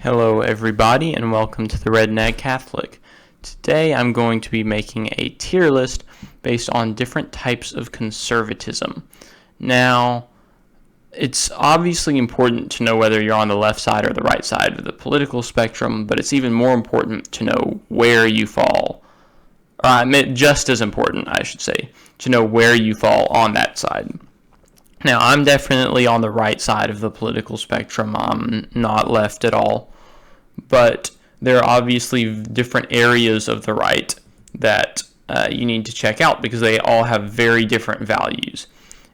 Hello everybody and welcome to the Redneck Catholic. Today I'm going to be making a tier list based on different types of conservatism. Now, it's obviously important to know whether you're on the left side or the right side of the political spectrum, but it's even more important to know where you fall. Just as important, I should say, to know where you fall on that side. Now, I'm definitely on the right side of the political spectrum. I'm not left at all. But there are obviously different areas of the right that you need to check out because they all have very different values.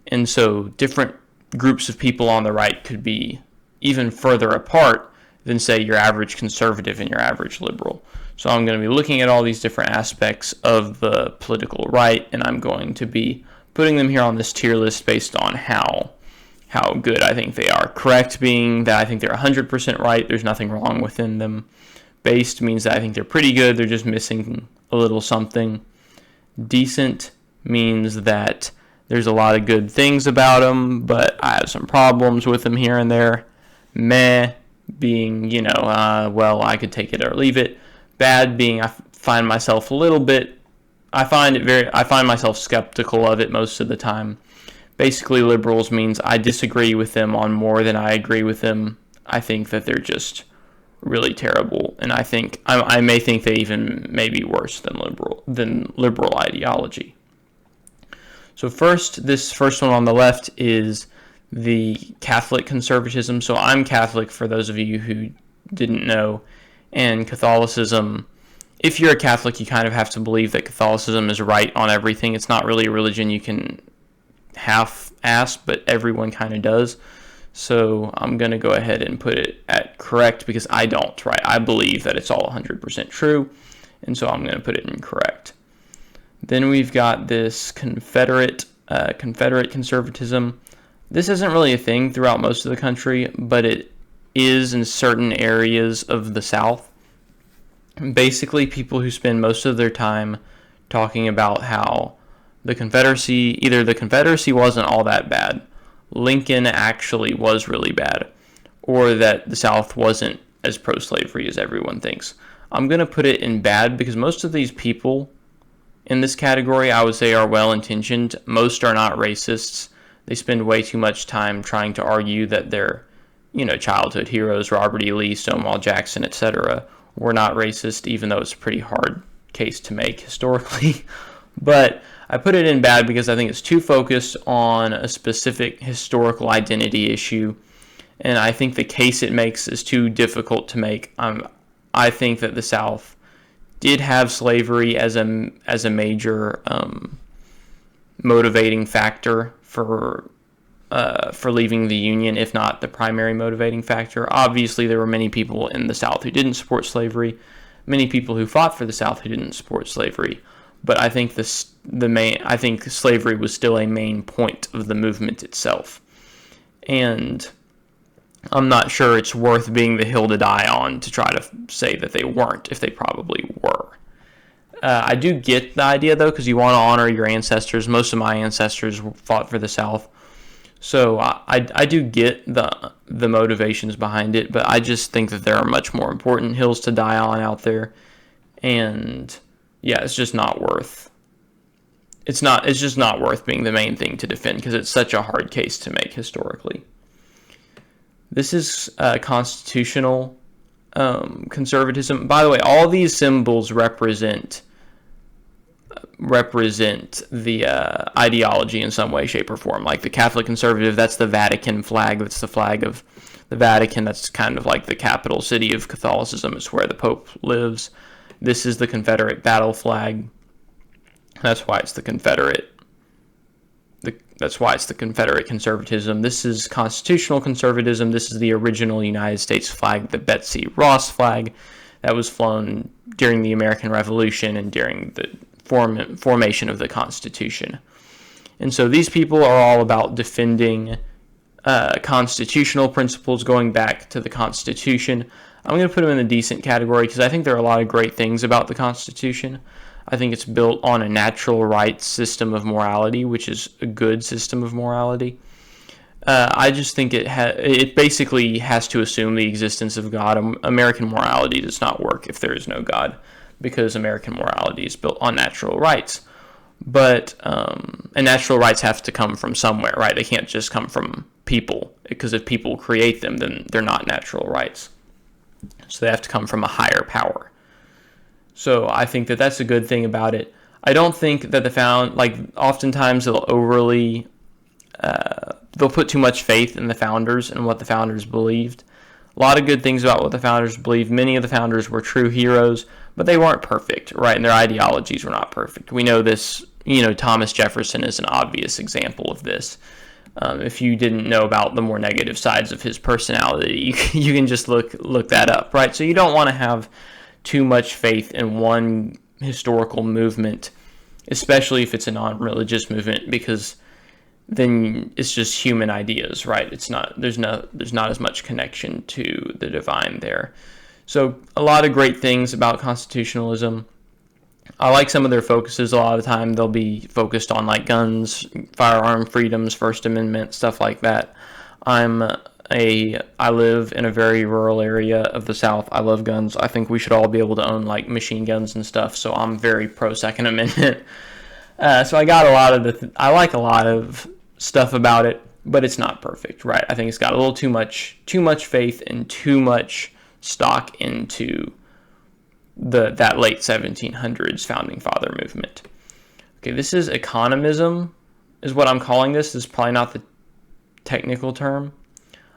And so different groups of people on the right could be even further apart than, say, your average conservative and your average liberal. So I'm going to be looking at all these different aspects of the political right, and I'm going to be putting them here on this tier list based on how good I think they are. Correct being that I think they're 100% right, there's nothing wrong within them. Based means that I think they're pretty good, they're just missing a little something. Decent means that there's a lot of good things about them, but I have some problems with them here and there. Meh being, well, I could take it or leave it. Bad being I find myself I find myself skeptical of it most of the time. Basically, liberals means I disagree with them on more than I agree with them. I think that they're just really terrible, and I may think they even may be worse than liberal ideology. So this first one on the left is the Catholic conservatism. So I'm Catholic, for those of you who didn't know, and Catholicism. If you're a Catholic, you kind of have to believe that Catholicism is right on everything. It's not really a religion you can half-ass, but everyone kind of does. So I'm going to go ahead and put it at correct because I don't, right? I believe that it's all 100% true, and so I'm going to put it in correct. Then we've got this Confederate conservatism. This isn't really a thing throughout most of the country, but it is in certain areas of the South. Basically, people who spend most of their time talking about how the Confederacy wasn't all that bad, Lincoln actually was really bad, or that the South wasn't as pro-slavery as everyone thinks. I'm going to put it in bad because most of these people in this category, I would say, are well-intentioned. Most are not racists. They spend way too much time trying to argue that their, childhood heroes, Robert E. Lee, Stonewall Jackson, etc., were not racist, even though it's a pretty hard case to make historically. But I put it in bad because I think it's too focused on a specific historical identity issue, and I think the case it makes is too difficult to make. I think that the South did have slavery as a major motivating factor for leaving the Union, if not the primary motivating factor. Obviously, there were many people in the South who didn't support slavery, many people who fought for the South who didn't support slavery. But I think I think slavery was still a main point of the movement itself, and I'm not sure it's worth being the hill to die on to try to say that they weren't, if they probably were. I do get the idea though, because you want to honor your ancestors. Most of my ancestors fought for the South, so I do get the motivations behind it. But I just think that there are much more important hills to die on out there, and yeah, it's just not worth. It's just not worth being the main thing to defend because it's such a hard case to make historically. This is constitutional conservatism. By the way, all these symbols represent the ideology in some way, shape, or form. Like the Catholic conservative, that's the Vatican flag. That's the flag of the Vatican. That's kind of like the capital city of Catholicism. It's where the Pope lives. This is the Confederate battle flag. That's why it's the Confederate conservatism. This is constitutional conservatism. This is the original United States flag, the Betsy Ross flag, that was flown during the American Revolution and during the formation of the Constitution. And so these people are all about defending constitutional principles going back to the Constitution. I'm going to put them in the decent category because I think there are a lot of great things about the Constitution. I think it's built on a natural rights system of morality, which is a good system of morality. I just think it basically has to assume the existence of God. American morality does not work if there is no God, because American morality is built on natural rights. But and natural rights have to come from somewhere, right? They can't just come from people, because if people create them, then they're not natural rights. So they have to come from a higher power. So I think that that's a good thing about it. I don't think that oftentimes they'll they'll put too much faith in the founders and what the founders believed. A lot of good things about what the founders believed. Many of the founders were true heroes, but they weren't perfect, right? And their ideologies were not perfect. We know this, Thomas Jefferson is an obvious example of this. If you didn't know about the more negative sides of his personality, you can just look that up, right? So you don't want to have too much faith in one historical movement, especially if it's a non-religious movement, because then it's just human ideas, right? There's not as much connection to the divine there. So a lot of great things about constitutionalism. I like some of their focuses. A lot of the time they'll be focused on like guns, firearm freedoms, First Amendment, stuff like that. I live in a very rural area of the South. I love guns. I think we should all be able to own like machine guns and stuff. So I'm very pro Second Amendment. So I like a lot of stuff about it, but it's not perfect, right? I think it's got a little too much faith and too much stock into that late 1700s founding father movement. Okay, this is economism, is what I'm calling this. This is probably not the technical term.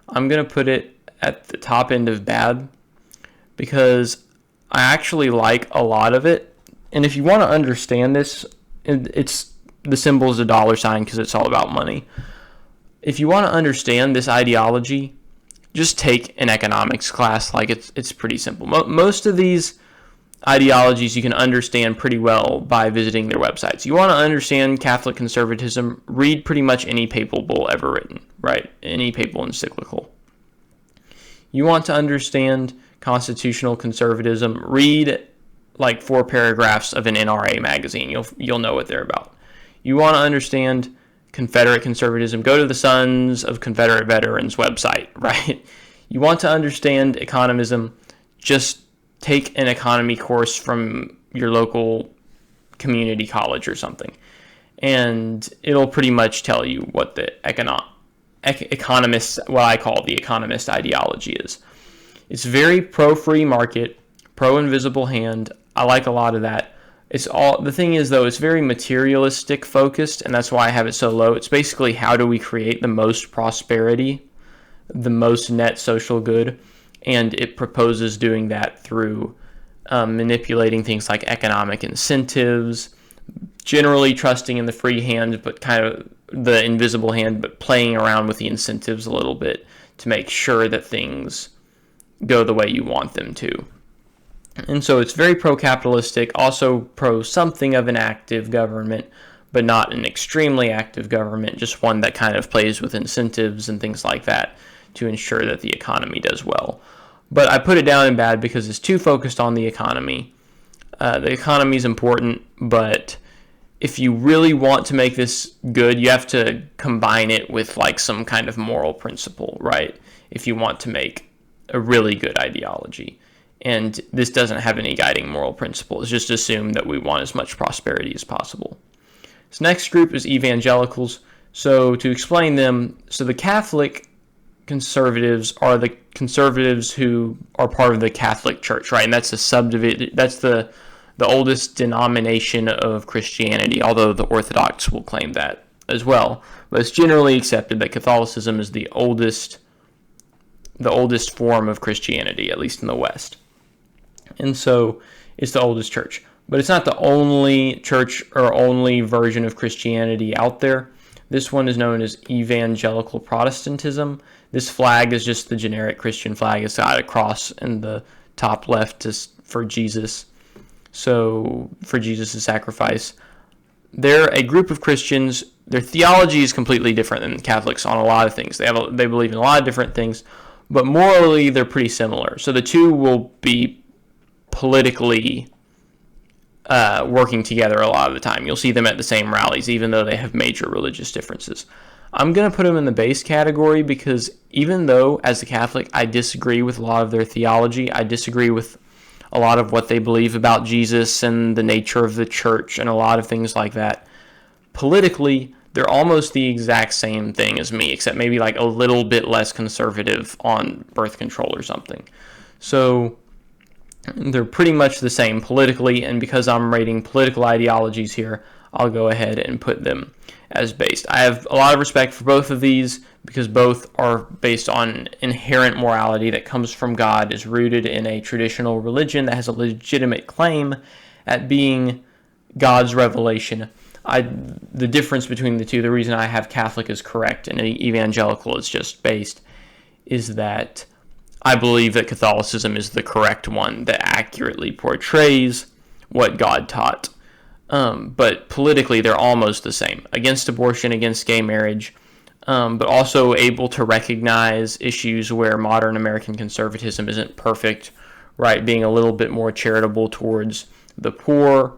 I'm going to put it at the top end of bad, because I actually like a lot of it. And if you want to understand this, it's the symbol is a dollar sign because it's all about money. If you want to understand this ideology, just take an economics class. Like it's pretty simple. Most of these ideologies you can understand pretty well by visiting their websites. You want to understand Catholic conservatism, read pretty much any papal bull ever written, right? Any papal encyclical. You want to understand constitutional conservatism, read like 4 paragraphs of an NRA magazine. You'll know what they're about. You want to understand Confederate conservatism, go to the Sons of Confederate Veterans website, right? You want to understand economism, just take an economy course from your local community college or something, and it'll pretty much tell you what the economist, what I call the economist ideology is. It's very pro-free market, pro-invisible hand. I like a lot of that. The thing is, though, it's very materialistic focused, and that's why I have it so low. It's basically how do we create the most prosperity, the most net social good, and it proposes doing that through manipulating things like economic incentives, generally trusting in the free hand, but kind of the invisible hand, but playing around with the incentives a little bit to make sure that things go the way you want them to. And so it's very pro-capitalistic, also pro something of an active government, but not an extremely active government, just one that kind of plays with incentives and things like that to ensure that the economy does well. But I put it down in bad because it's too focused on the economy. The economy is important, but if you really want to make this good, you have to combine it with like some kind of moral principle, right? If you want to make a really good ideology. And this doesn't have any guiding moral principles. Just assume that we want as much prosperity as possible. This next group is evangelicals. So to explain them, so the Catholic conservatives are the conservatives who are part of the Catholic Church, right? And that's a subdivision. That's the oldest denomination of Christianity, although the Orthodox will claim that as well. But it's generally accepted that Catholicism is the oldest form of Christianity, at least in the West. And so it's the oldest church. But it's not the only church or only version of Christianity out there. This one is known as Evangelical Protestantism. This flag is just the generic Christian flag. It's got a cross in the top left for Jesus. So for Jesus' sacrifice. They're a group of Christians. Their theology is completely different than Catholics on a lot of things. They believe in a lot of different things, but morally they're pretty similar. So the two will be politically working together a lot of the time. You'll see them at the same rallies, even though they have major religious differences. I'm going to put them in the base category because even though, as a Catholic, I disagree with a lot of their theology, I disagree with a lot of what they believe about Jesus and the nature of the church and a lot of things like that, politically, they're almost the exact same thing as me, except maybe like a little bit less conservative on birth control or something. So they're pretty much the same politically, and because I'm rating political ideologies here, I'll go ahead and put them as based. I have a lot of respect for both of these because both are based on inherent morality that comes from God, is rooted in a traditional religion that has a legitimate claim at being God's revelation. The difference between the two, the reason I have Catholic is correct and evangelical is just based, is that I believe that Catholicism is the correct one that accurately portrays what God taught. But politically, they're almost the same. Against abortion, against gay marriage, but also able to recognize issues where modern American conservatism isn't perfect, right? Being a little bit more charitable towards the poor,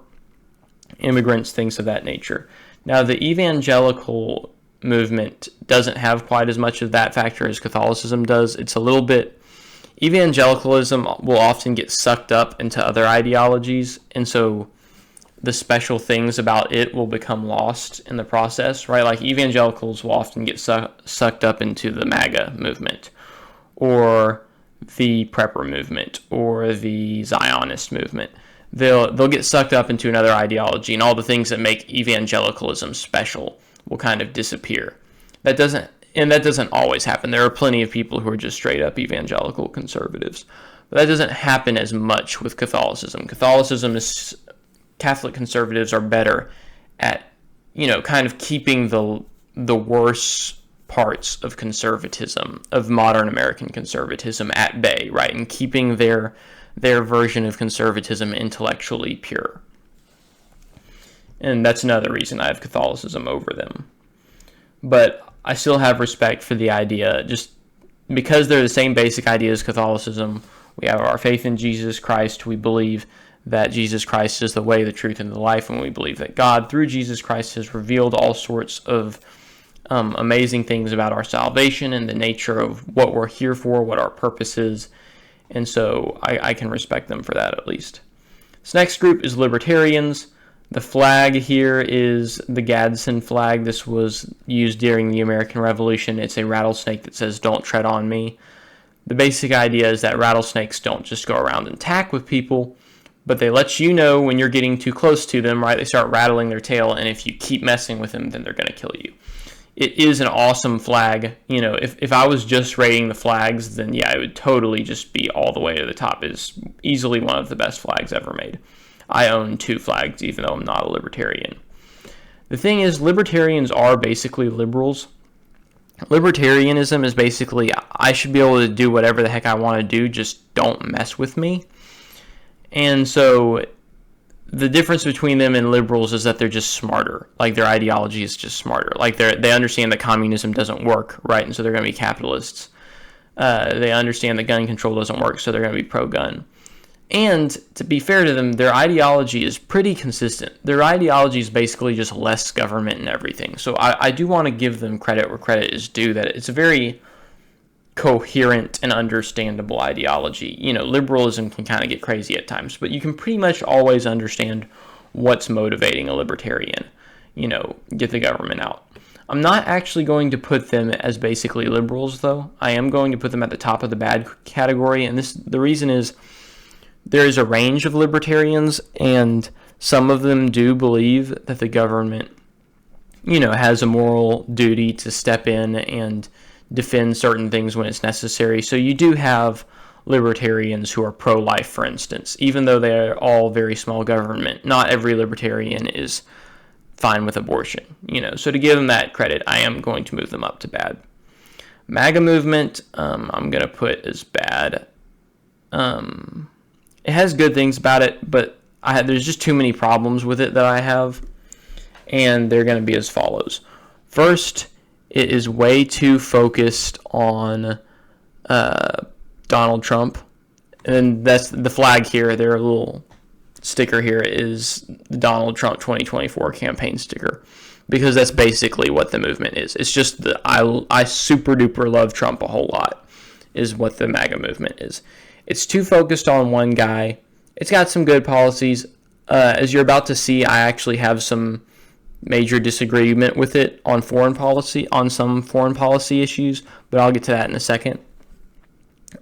immigrants, things of that nature. Now, the evangelical movement doesn't have quite as much of that factor as Catholicism does. It's a little bit, evangelicalism will often get sucked up into other ideologies, and so the special things about it will become lost in the process, right? Like evangelicals will often get sucked up into the MAGA movement, or the prepper movement, or the Zionist movement. They'll get sucked up into another ideology, and all the things that make evangelicalism special will kind of disappear. That doesn't always happen. There are plenty of people who are just straight up evangelical conservatives, but that doesn't happen as much with Catholicism. Catholic conservatives are better at, kind of keeping the worst parts of conservatism, of modern American conservatism, at bay, right, and keeping their version of conservatism intellectually pure. And that's another reason I have Catholicism over them. But I still have respect for the idea, just because they're the same basic idea as Catholicism. We have our faith in Jesus Christ. We believe that Jesus Christ is the way, the truth, and the life, and we believe that God, through Jesus Christ, has revealed all sorts of amazing things about our salvation and the nature of what we're here for, what our purpose is. And so I can respect them for that, at least. This next group is libertarians. The flag here is the Gadsden flag. This was used during the American Revolution. It's a rattlesnake that says, "Don't tread on me." The basic idea is that rattlesnakes don't just go around and attack with people, but they let you know when you're getting too close to them, right? They start rattling their tail, and if you keep messing with them, then they're going to kill you. It is an awesome flag. If I was just rating the flags, then yeah, it would totally just be all the way to the top. It's easily one of the best flags ever made. I own 2 flags, even though I'm not a libertarian. The thing is, libertarians are basically liberals. Libertarianism is basically, I should be able to do whatever the heck I want to do, just don't mess with me. And so the difference between them and liberals is that they're just smarter. Like, their ideology is just smarter. Like, they understand that communism doesn't work, right? And so they're going to be capitalists. They understand that gun control doesn't work, so they're going to be pro-gun. And to be fair to them, their ideology is pretty consistent. Their ideology is basically just less government and everything. So I do want to give them credit where credit is due, that it's a very coherent and understandable ideology. Liberalism can kind of get crazy at times, but you can pretty much always understand what's motivating a libertarian. Get the government out. I'm not actually going to put them as basically liberals, though. I am going to put them at the top of the bad category, and the reason is there is a range of libertarians, and some of them do believe that the government, has a moral duty to step in and defend certain things when it's necessary. So you do have libertarians who are pro-life, for instance, even though they're all very small government. Not every libertarian is fine with abortion, So to give them that credit, I am going to move them up to bad. MAGA movement, I'm going to put as bad. It has good things about it, but there's just too many problems with it that I have, and they're going to be as follows. First, it is way too focused on Donald Trump, and that's the flag here. Their little sticker here is the Donald Trump 2024 campaign sticker. because that's basically what the movement is. It's just I super duper love Trump a whole lot is what the MAGA movement is. It's too focused on one guy. It's got some good policies. As you're about to see, I actually have some major disagreement with it on some foreign policy issues, but I'll get to that in a second.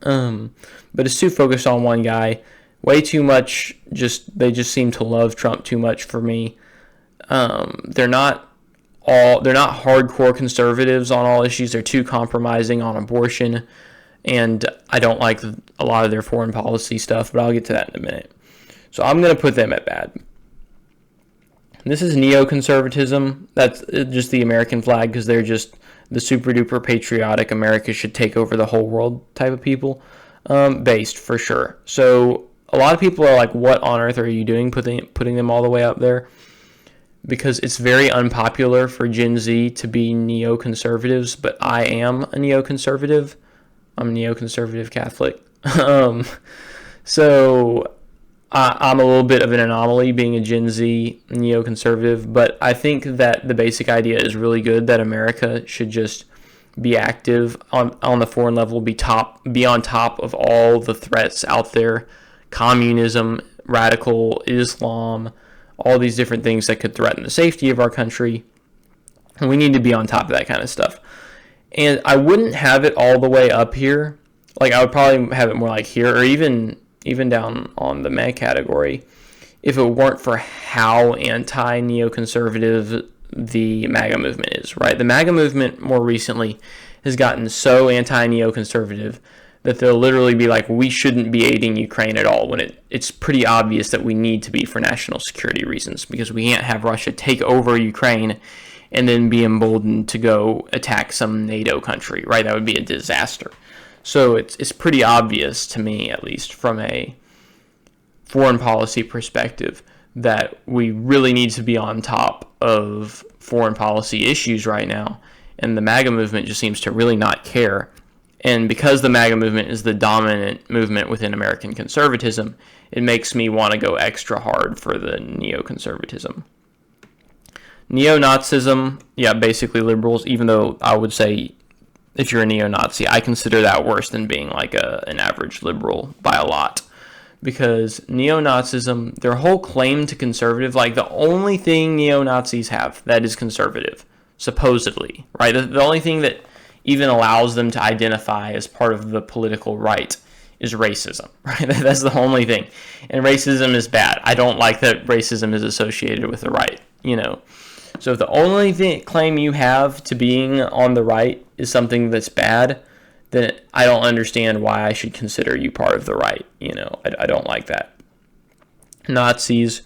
But it's too focused on one guy. Way too much. They just seem to love Trump too much for me. They're not hardcore conservatives on all issues. They're too compromising on abortion, and I don't like a lot of their foreign policy stuff, but I'll get to that in a minute. So I'm going to put them at bad. This is neoconservatism. That's just the American flag, because they're just the super duper patriotic America should take over the whole world type of people, based for sure. So a lot of people are like, what on earth are you doing putting them all the way up there? Because it's very unpopular for Gen Z to be neoconservatives, but I am a neoconservative. I'm a neoconservative Catholic. So I'm a little bit of an anomaly being a Gen Z neoconservative, but I think that the basic idea is really good, that America should just be active on the foreign level, be on top of all the threats out there, communism, radical Islam, all these different things that could threaten the safety of our country. And we need to be on top of that kind of stuff. And I wouldn't have it all the way up here. Like, I would probably have it more like here, or even down on the MAGA category, if it weren't for how anti-neoconservative the MAGA movement is, right? The MAGA movement more recently has gotten so anti-neoconservative that they'll literally be like, we shouldn't be aiding Ukraine at all, when it's pretty obvious that we need to be for national security reasons, because we can't have Russia take over Ukraine and then be emboldened to go attack some NATO country, right? That would be a disaster. So it's pretty obvious to me, at least from a foreign policy perspective, that we really need to be on top of foreign policy issues right now. And the MAGA movement just seems to really not care. And because the MAGA movement is the dominant movement within American conservatism, it makes me want to go extra hard for the neoconservatism. Neo-Nazism, yeah, basically liberals, even though I would say if you're a neo-Nazi, I consider that worse than being like an average liberal by a lot. Because neo-Nazism, their whole claim to conservative, like the only thing neo-Nazis have that is conservative, supposedly, right? The only thing that even allows them to identify as part of the political right is racism, right? That's the only thing. And racism is bad. I don't like that racism is associated with the right, So if the only claim you have to being on the right is something that's bad, then I don't understand why I should consider you part of the right. I don't like that. Nazis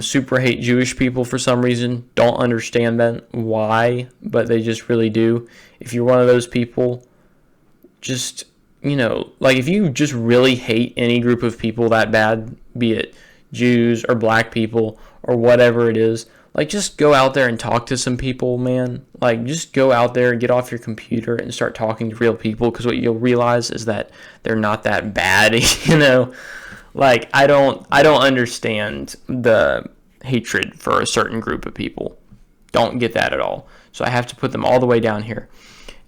super hate Jewish people for some reason. Don't understand that why, but they just really do. If you're one of those people, just, like if you just really hate any group of people that bad, be it Jews or black people or whatever it is, like, just go out there and talk to some people, man. Like, just go out there and get off your computer and start talking to real people, because what you'll realize is that they're not that bad, Like, I don't understand the hatred for a certain group of people. Don't get that at all. So I have to put them all the way down here.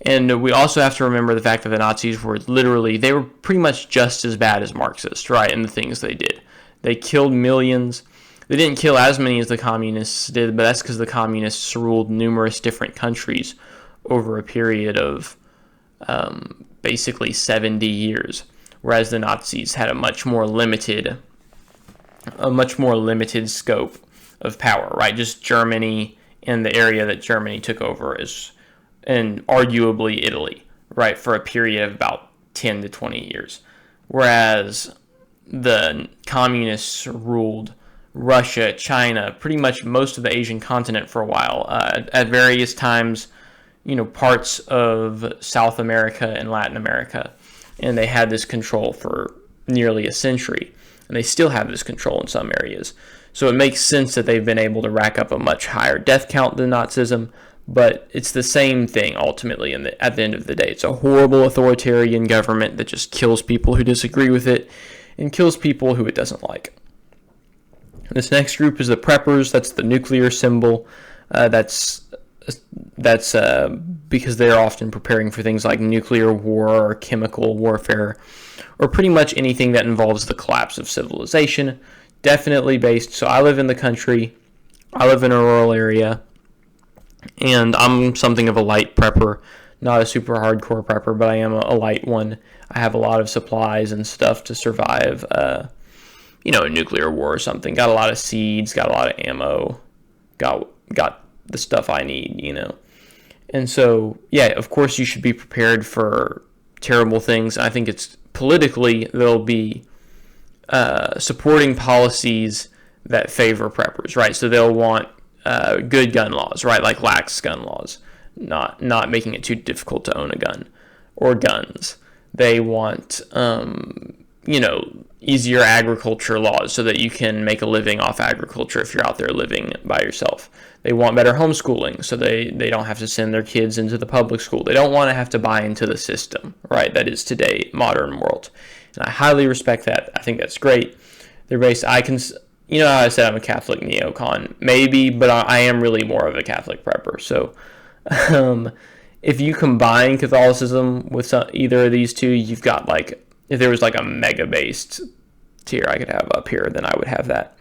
And we also have to remember the fact that the Nazis were they were pretty much just as bad as Marxists, right, in the things they did. They killed millions. They didn't kill as many as the communists did, but that's because the communists ruled numerous different countries over a period of basically 70 years, whereas the Nazis had a much more limited scope of power, right? Just Germany and the area that Germany took over and arguably Italy, right, for a period of about 10 to 20 years, whereas the communists ruled Russia, China, pretty much most of the Asian continent for a while. At various times, parts of South America and Latin America. And they had this control for nearly a century. And they still have this control in some areas. So it makes sense that they've been able to rack up a much higher death count than Nazism. But it's the same thing, ultimately, at the end of the day. It's a horrible authoritarian government that just kills people who disagree with it and kills people who it doesn't like. This next group is the preppers. That's the nuclear symbol. That's because they're often preparing for things like nuclear war or chemical warfare, or pretty much anything that involves the collapse of civilization. Definitely based. So I live in the country. I live in a rural area, and I'm something of a light prepper. Not a super hardcore prepper, but I am a light one. I have a lot of supplies and stuff to survive, a nuclear war or something. Got a lot of seeds, got a lot of ammo, got the stuff I need, And so, yeah, of course you should be prepared for terrible things. I think it's politically, they'll be supporting policies that favor preppers, right? So they'll want good gun laws, right? Like lax gun laws, not making it too difficult to own a gun or guns. They want, easier agriculture laws so that you can make a living off agriculture if you're out there living by yourself. They want better homeschooling so they don't have to send their kids into the public school. They don't want to have to buy into the system, right? That is today, modern world. And I highly respect that. I think that's great. They're based, how I said I'm a Catholic neocon, maybe, but I am really more of a Catholic prepper. So if you combine Catholicism with either of these two, you've got if there was a MAGA-based tier I could have up here, then I would have that.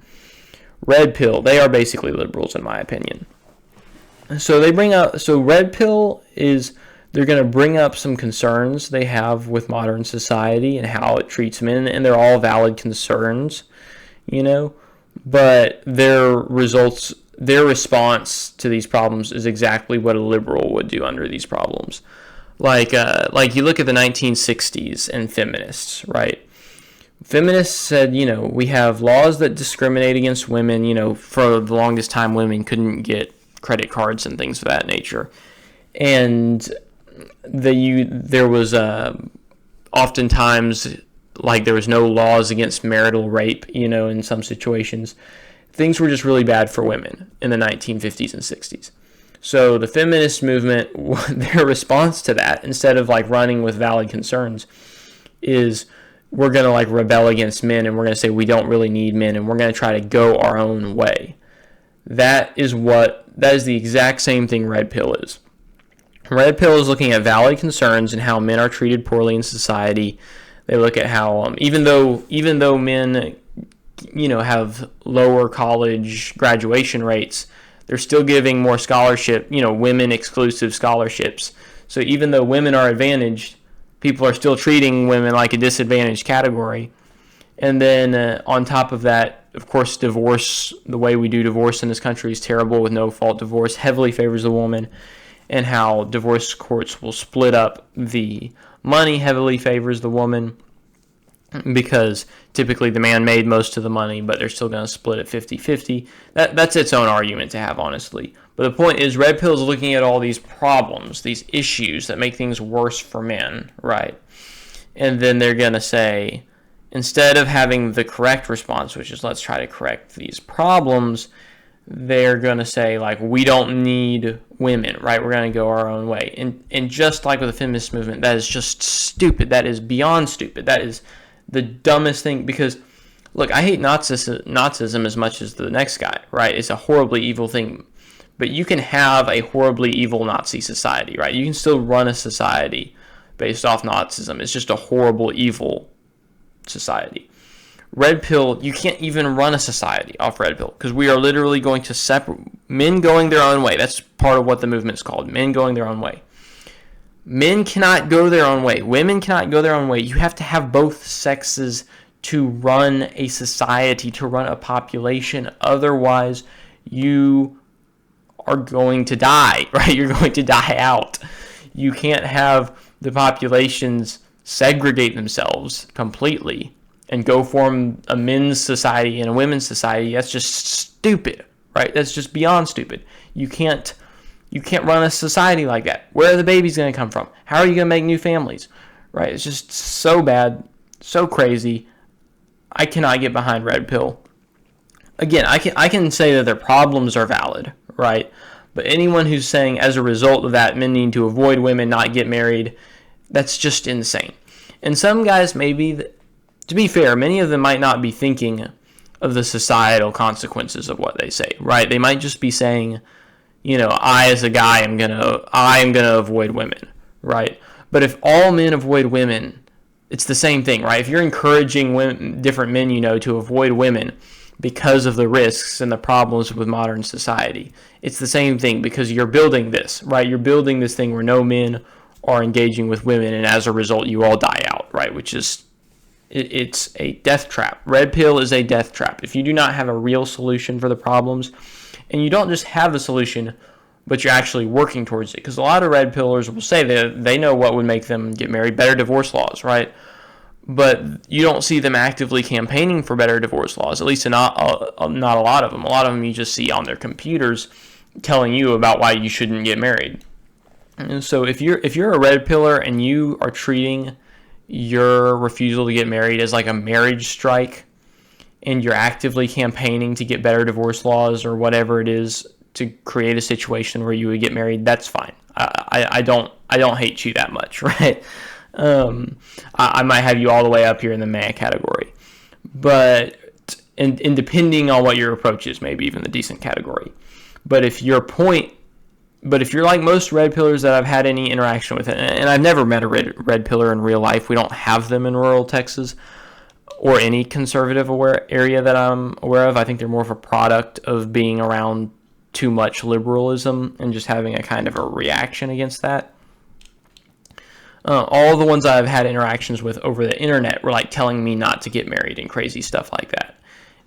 Red pill, they are basically liberals in my opinion. So red pill is, they're going to bring up some concerns they have with modern society and how it treats men, and they're all valid concerns, but their response to these problems is exactly what a liberal would do under these problems. Like you look at the 1960s and feminists, right? Feminists said, we have laws that discriminate against women. For the longest time, women couldn't get credit cards and things of that nature. And there was oftentimes, there was no laws against marital rape, in some situations. Things were just really bad for women in the 1950s and 60s. So the feminist movement, their response to that, instead of running with valid concerns, is we're going to rebel against men, and we're going to say we don't really need men, and we're going to try to go our own way. That is the exact same thing red pill is. Red pill is looking at valid concerns and how men are treated poorly in society. They look at how even though men have lower college graduation rates, they're still giving more scholarship, women exclusive scholarships. So even though women are advantaged, people are still treating women like a disadvantaged category. And then on top of that, of course, divorce, the way we do divorce in this country is terrible, with no-fault divorce, heavily favors the woman, and how divorce courts will split up the money heavily favors the woman, because typically the man made most of the money, but they're still going to split it 50-50. That's its own argument to have, honestly. But the point is, red pill is looking at all these problems, these issues that make things worse for men, right? And then they're going to say, instead of having the correct response, which is let's try to correct these problems, they're going to say, we don't need women, right? We're going to go our own way. And just like with the feminist movement, that is just stupid. That is beyond stupid. That is the dumbest thing, because look, I hate Nazism as much as the next guy, right? It's a horribly evil thing, but you can have a horribly evil Nazi society, right? You can still run a society based off Nazism. It's just a horrible, evil society. Red pill, you can't even run a society off red pill, because we are literally going to separate men going their own way. That's part of what the movement's called, men going their own way. Men cannot go their own way. Women cannot go their own way. You have to have both sexes to run a society, to run a population. Otherwise, you are going to die, right? You're going to die out. You can't have the populations segregate themselves completely and go form a men's society and a women's society. That's just stupid, right? That's just beyond stupid. You can't run a society like that. Where are the babies going to come from? How are you going to make new families? Right? It's just so bad, so crazy. I cannot get behind red pill. Again, I can say that their problems are valid, right? But anyone who's saying as a result of that men need to avoid women, not get married, that's just insane. And some guys maybe, to be fair, many of them might not be thinking of the societal consequences of what they say, right? They might just be saying, I as a guy am gonna avoid women, right? But if all men avoid women, it's the same thing, right? If you're encouraging different men, to avoid women because of the risks and the problems with modern society, it's the same thing, because you're building this, right? You're building this thing where no men are engaging with women, and as a result, you all die out, right? Which is, it's a death trap. Red pill is a death trap. If you do not have a real solution for the problems, and you don't just have the solution, but you're actually working towards it, because a lot of red pillers will say that they know what would make them get married: better divorce laws, right? But you don't see them actively campaigning for better divorce laws, at least not a lot of them. A lot of them you just see on their computers telling you about why you shouldn't get married. And so if you're a red pillar and you are treating your refusal to get married as like a marriage strike, and you're actively campaigning to get better divorce laws or whatever it is to create a situation where you would get married, that's fine. I don't hate you that much, right? I might have you all the way up here in the MAGA category, but and depending on what your approach is, maybe even the decent category. But if you're like most red pillars that I've had any interaction with, and I've never met a red pillar in real life. We don't have them in rural Texas or any conservative area that I'm aware of. I think they're more of a product of being around too much liberalism and just having a kind of a reaction against that. All the ones I've had interactions with over the internet were like telling me not to get married and crazy stuff like that.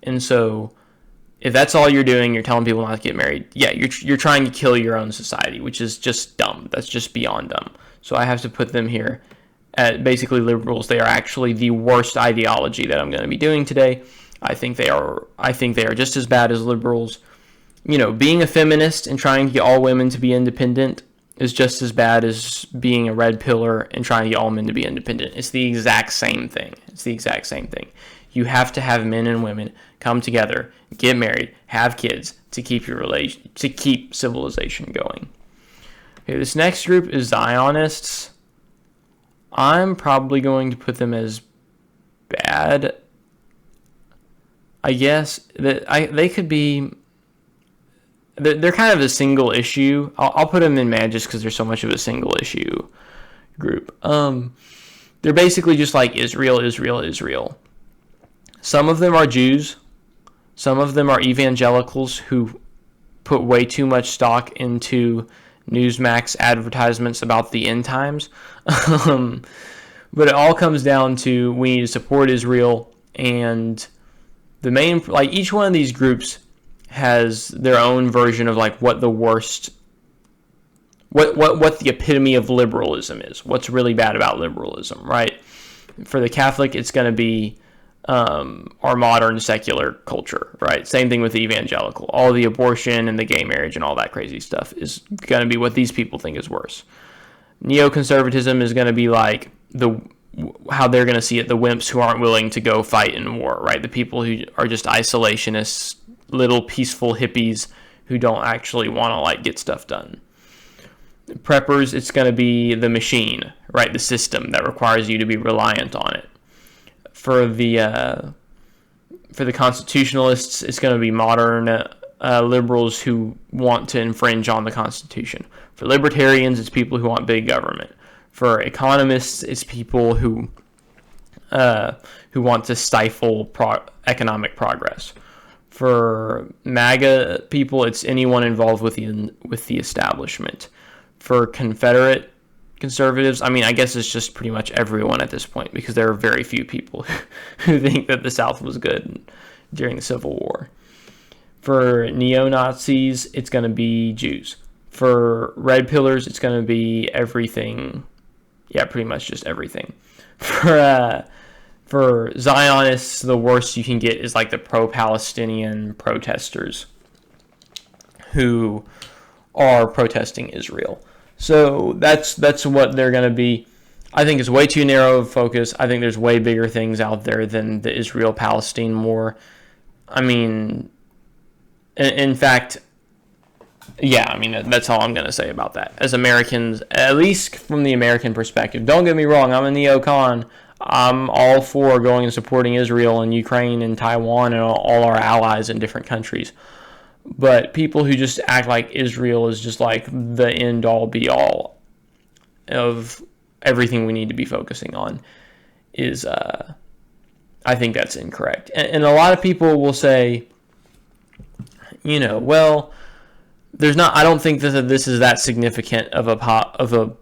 And so if that's all you're doing, you're telling people not to get married, yeah, you're trying to kill your own society, which is just dumb. That's just beyond dumb. So I have to put them here at basically liberals. They are actually the worst ideology that I'm going to be doing today. I think they are just as bad as liberals. Being a feminist and trying to get all women to be independent is just as bad as being a red pillar and trying to get all men to be independent. It's the exact same thing. You have to have men and women come together, get married, have kids to keep civilization going. Okay, this next group is Zionists. I'm probably going to put them as bad. I guess that they could be. They're kind of a single issue. I'll put them in MAGA just because they're so much of a single issue group. They're basically just like Israel. Some of them are Jews. Some of them are evangelicals who put way too much stock into Newsmax advertisements about the end times. But it all comes down to we need to support Israel, and the main, like, each one of these groups has their own version of like what the worst, what the epitome of liberalism is. What's really bad about liberalism, right? For the Catholic, it's going to be our modern secular culture, right? Same thing with the evangelical. All the abortion and the gay marriage and all that crazy stuff is going to be what these people think is worse. Neoconservatism is going to be like how they're going to see it, the wimps who aren't willing to go fight in war, right? The people who are just isolationists, little peaceful hippies who don't actually want to like get stuff done. Preppers, it's going to be the machine, right? The system that requires you to be reliant on it. For the constitutionalists, it's going to be modern liberals who want to infringe on the Constitution. For libertarians, it's people who want big government. For economists, it's people who want to stifle economic progress. For MAGA people, it's anyone involved with the establishment. For Confederate conservatives, I mean, I guess it's just pretty much everyone at this point, because there are very few people who think that the South was good during the Civil War. For neo-Nazis, it's going to be Jews. For red pillars, it's going to be everything. Yeah, pretty much just everything. For Zionists, the worst you can get is like the pro-Palestinian protesters who are protesting Israel. So that's what they're going to be. I think it's way too narrow of focus. I think there's way bigger things out there than the Israel-Palestine war. I mean, in fact, yeah, I mean, that's all I'm going to say about that. As Americans, at least from the American perspective, don't get me wrong, I'm a neocon. I'm all for going and supporting Israel and Ukraine and Taiwan and all our allies in different countries. But people who just act like Israel is just like the end all be all of everything we need to be focusing on is, I think that's incorrect. And a lot of people will say, well, I don't think that this is that significant of a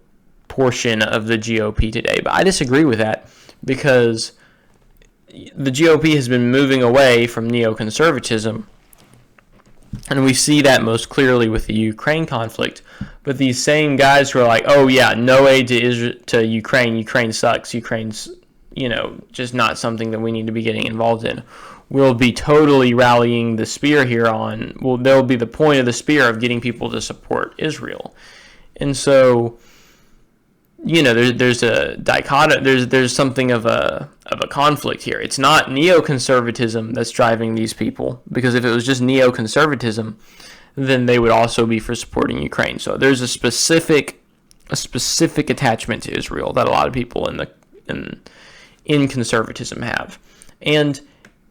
portion of the GOP today. But I disagree with that, because the GOP has been moving away from neoconservatism, and we see that most clearly with the Ukraine conflict. But these same guys who are like, oh yeah, no aid to Ukraine sucks, Ukraine's just not something that we need to be getting involved in, will be totally rallying the spear here on, well, there'll be the point of the spear of getting people to support Israel. And so, there's a dichotomy, there's something of a conflict here. It's not neoconservatism that's driving these people, because if it was just neoconservatism, then they would also be for supporting Ukraine. So there's a specific attachment to Israel that a lot of people in conservatism have. And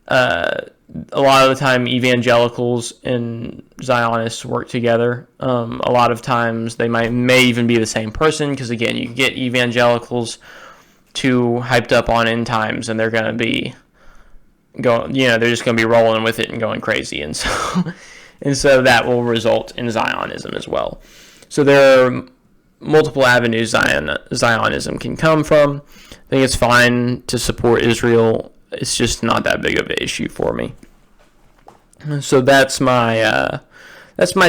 a lot of the time evangelicals and Zionists work together. A lot of times they may even be the same person, because again, you get evangelicals too hyped up on end times, and they're going to be they're just going to be rolling with it and going crazy, and so that will result in Zionism as well. So there are multiple avenues Zionism can come from. I think it's fine to support Israel. It's just not that big of an issue for me. So that's my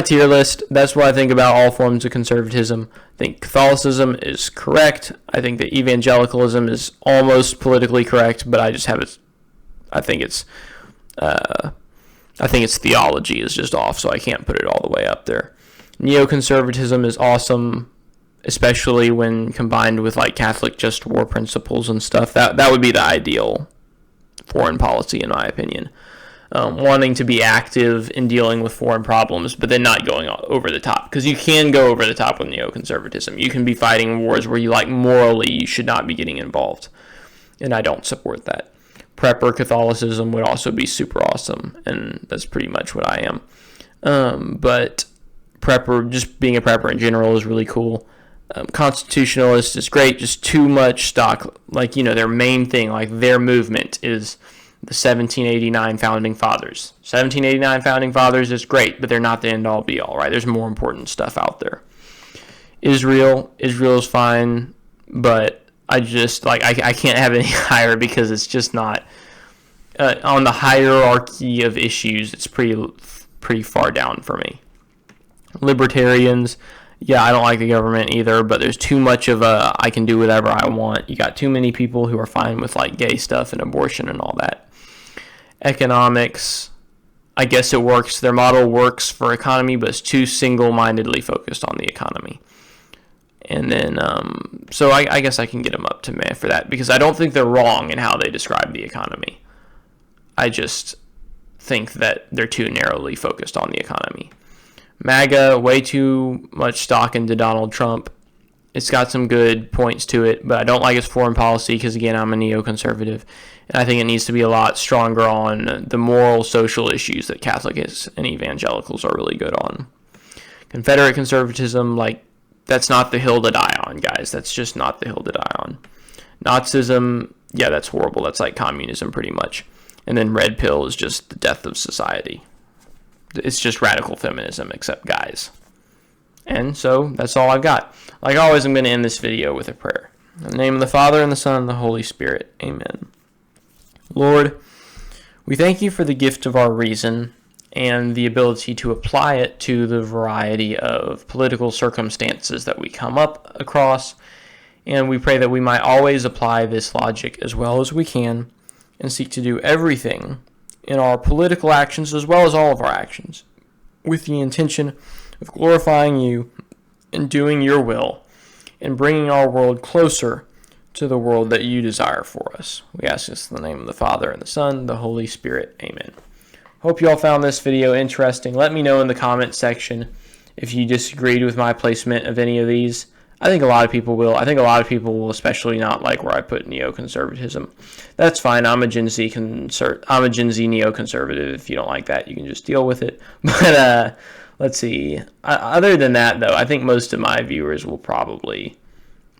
tier list. That's what I think about all forms of conservatism. I think Catholicism is correct. I think that evangelicalism is almost politically correct, but I think its theology is just off, so I can't put it all the way up there. Neoconservatism is awesome, especially when combined with like Catholic just war principles and stuff. That would be the ideal foreign policy, in my opinion. Wanting to be active in dealing with foreign problems, but then not going over the top, because you can go over the top with neoconservatism. You can be fighting wars where morally you should not be getting involved, and I don't support that. Prepper Catholicism would also be super awesome, and that's pretty much what I am. But prepper, just being a prepper in general, is really cool. Constitutionalist is great, just too much stock, their main thing, their movement is the 1789 founding fathers. 1789 founding fathers is great, but they're not the end all be all, right? There's more important stuff out there. Israel's fine, but I just I can't have it any higher, because it's just not on the hierarchy of issues. It's pretty far down for me. Libertarians, yeah, I don't like the government either, but there's too much of I can do whatever I want. You got too many people who are fine with gay stuff and abortion and all that. Economics, I guess it works. Their model works for economy, but it's too single-mindedly focused on the economy. And then, so I guess I can get them up to meh for that, because I don't think they're wrong in how they describe the economy. I just think that they're too narrowly focused on the economy. MAGA, way too much stock into Donald Trump. It's got some good points to it, but I don't like its foreign policy, because again, I'm a neoconservative, and I think it needs to be a lot stronger on the moral, social issues that Catholics and evangelicals are really good on. Confederate conservatism, that's not the hill to die on, guys. That's just not the hill to die on. Nazism, yeah, that's horrible. That's like communism pretty much. And then red pill is just the death of society. It's just radical feminism, except guys. And so that's all I've got. Like always, I'm going to end this video with a prayer. In the name of the Father, and the Son, and the Holy Spirit. Amen. Lord, we thank you for the gift of our reason and the ability to apply it to the variety of political circumstances that we come up across. And we pray that we might always apply this logic as well as we can and seek to do everything in our political actions as well as all of our actions with the intention of glorifying you and doing your will and bringing our world closer to the world that you desire for us. We ask this in the name of the Father, and the Son, and the Holy Spirit. Amen. Hope you all found this video interesting. Let me know in the comment section if you disagreed with my placement of any of these. I think a lot of people will. I think a lot of people will especially not like where I put neoconservatism. That's fine. I'm a Gen Z neoconservative. If you don't like that, you can just deal with it. But let's see. Other than that, though, I think most of my viewers will probably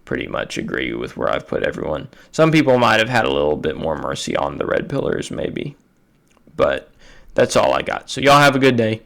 pretty much agree with where I've put everyone. Some people might have had a little bit more mercy on the red pillars, maybe. But that's all I got. So y'all have a good day.